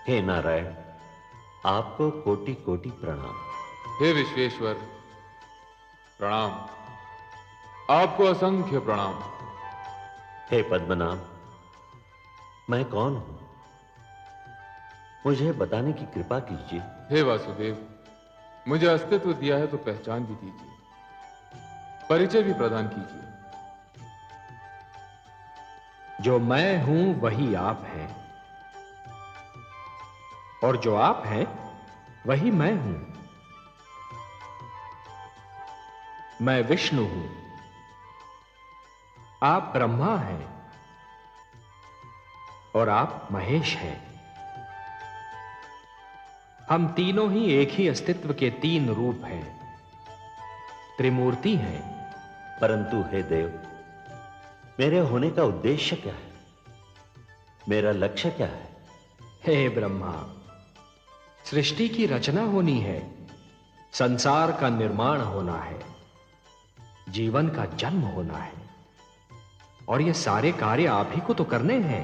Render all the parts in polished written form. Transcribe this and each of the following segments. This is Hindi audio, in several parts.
हे नारायण, आपको कोटि कोटि प्रणाम। हे विश्वेश्वर, प्रणाम। आपको असंख्य प्रणाम। हे पद्मनाभ, मैं कौन हूं, मुझे बताने की कृपा कीजिए। हे वासुदेव, मुझे अस्तित्व दिया है तो पहचान भी दीजिए, परिचय भी प्रदान कीजिए। जो मैं हूं वही आप हैं, और जो आप हैं वही मैं हूं। मैं विष्णु हूं, आप ब्रह्मा हैं, और आप महेश हैं। हम तीनों ही एक ही अस्तित्व के तीन रूप हैं, त्रिमूर्ति हैं। परंतु हे देव, मेरे होने का उद्देश्य क्या है, मेरा लक्ष्य क्या है? हे ब्रह्मा, सृष्टि की रचना होनी है, संसार का निर्माण होना है, जीवन का जन्म होना है, और ये सारे कार्य आप ही को तो करने हैं।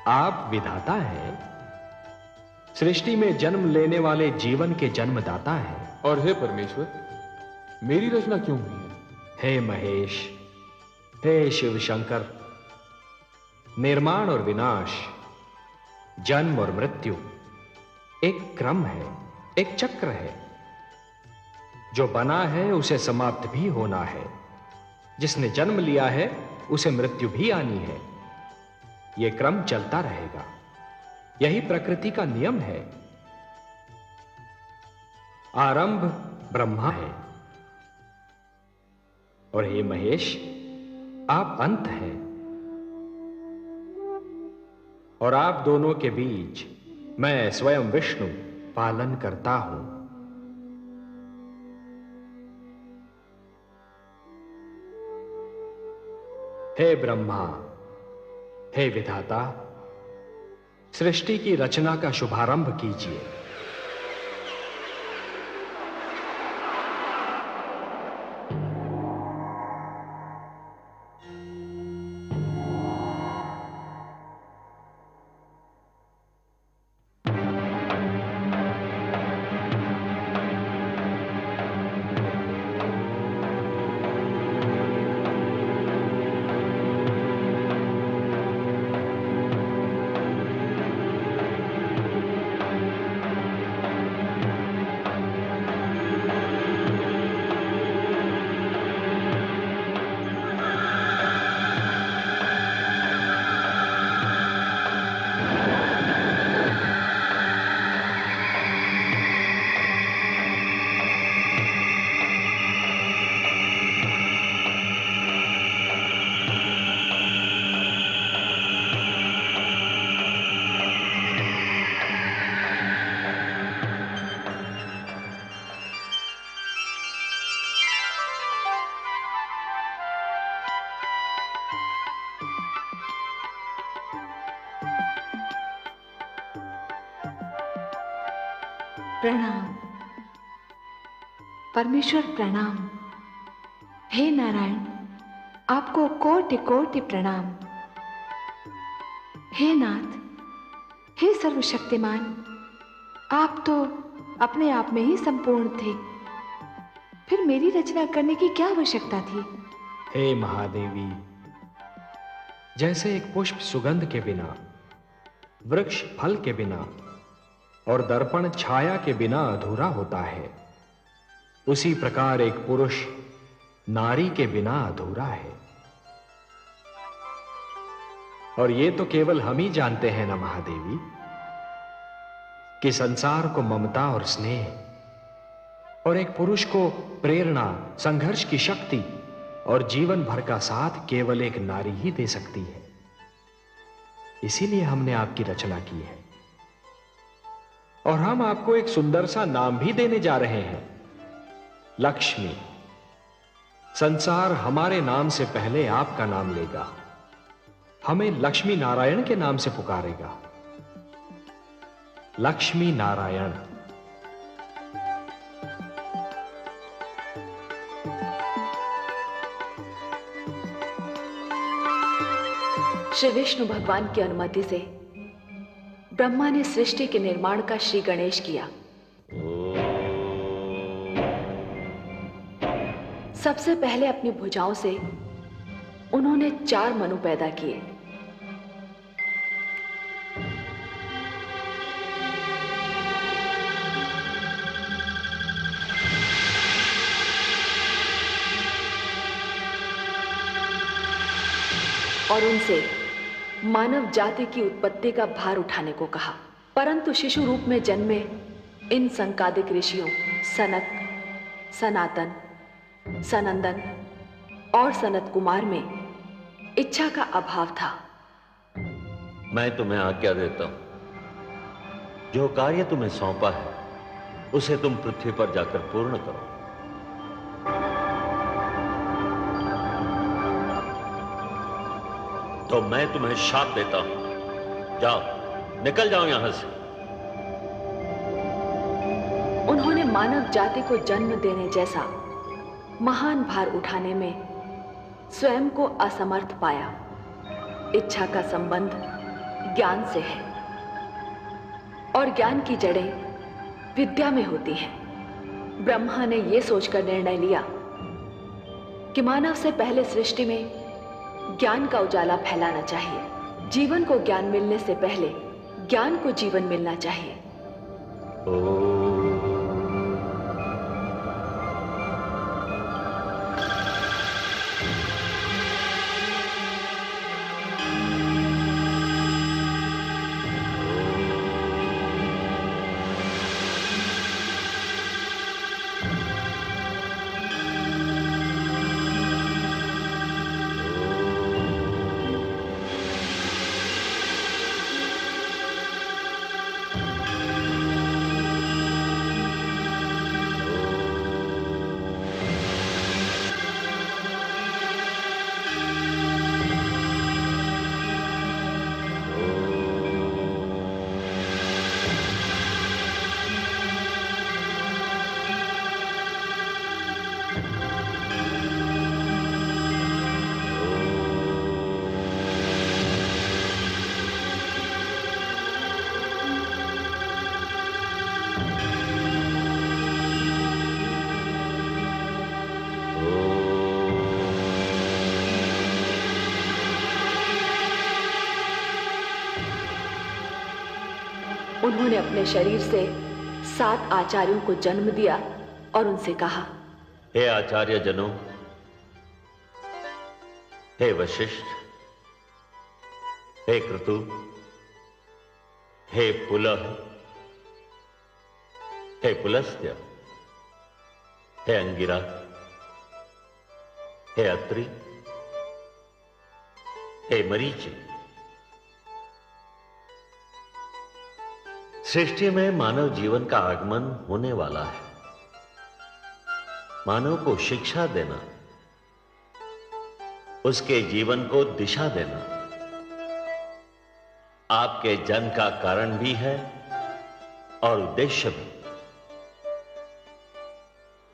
आप विधाता हैं, सृष्टि में जन्म लेने वाले जीवन के जन्मदाता हैं। और हे परमेश्वर, मेरी रचना क्यों हुई है? हे महेश, हे शिव शंकर, निर्माण और विनाश, जन्म और मृत्यु एक क्रम है, एक चक्र है। जो बना है उसे समाप्त भी होना है, जिसने जन्म लिया है उसे मृत्यु भी आनी है। यह क्रम चलता रहेगा, यही प्रकृति का नियम है। आरंभ ब्रह्मा है, और हे महेश, आप अंत हैं, और आप दोनों के बीच मैं स्वयं विष्णु पालन करता हूं। हे ब्रह्मा, हे विधाता, सृष्टि की रचना का शुभारंभ कीजिए। प्रणाम परमेश्वर, प्रणाम। हे नारायण, आपको कोटि कोटि प्रणाम। हे नाथ, हे सर्वशक्तिमान, आप तो अपने आप में ही संपूर्ण थे, फिर मेरी रचना करने की क्या आवश्यकता थी? हे महादेवी, जैसे एक पुष्प सुगंध के बिना, वृक्ष फल के बिना और दर्पण छाया के बिना अधूरा होता है, उसी प्रकार एक पुरुष नारी के बिना अधूरा है। और ये तो केवल हम ही जानते हैं ना महादेवी, कि संसार को ममता और स्नेह और एक पुरुष को प्रेरणा, संघर्ष की शक्ति और जीवन भर का साथ केवल एक नारी ही दे सकती है। इसीलिए हमने आपकी रचना की है, और हम आपको एक सुंदर सा नाम भी देने जा रहे हैं, लक्ष्मी। संसार हमारे नाम से पहले आपका नाम लेगा, हमें लक्ष्मी नारायण के नाम से पुकारेगा। लक्ष्मी नारायण। श्री विष्णु भगवान की अनुमति से ब्रह्मा ने सृष्टि के निर्माण का श्री गणेश किया। सबसे पहले अपनी भुजाओं से उन्होंने 4 मनु पैदा किए। और उनसे मानव जाति की उत्पत्ति का भार उठाने को कहा। परंतु शिशु रूप में जन्मे इन संकादिक ऋषियों सनक, सनातन, सनंदन और सनत कुमार में इच्छा का अभाव था। मैं तुम्हें आज्ञा देता हूं, जो कार्य तुम्हें सौंपा है उसे तुम पृथ्वी पर जाकर पूर्ण करो। तो मैं तुम्हें शाप देता हूं, जाओ, निकल जाओ यहां से। उन्होंने मानव जाति को जन्म देने जैसा महान भार उठाने में स्वयं को असमर्थ पाया। इच्छा का संबंध ज्ञान से है और ज्ञान की जड़ें विद्या में होती हैं। ब्रह्मा ने यह सोचकर निर्णय लिया कि मानव से पहले सृष्टि में ज्ञान का उजाला फैलाना चाहिए। जीवन को ज्ञान मिलने से पहले ज्ञान को जीवन मिलना चाहिए। उन्होंने अपने शरीर से 7 आचार्यों को जन्म दिया और उनसे कहा, हे आचार्य जनों, हे वशिष्ठ, हे क्रतु, हे पुलह, हे पुलस्त्य, हे अंगिरा, हे अत्रि, हे मरीचि। सृष्टि में मानव जीवन का आगमन होने वाला है। मानव को शिक्षा देना, उसके जीवन को दिशा देना आपके जन्म का कारण भी है और उद्देश्य भी।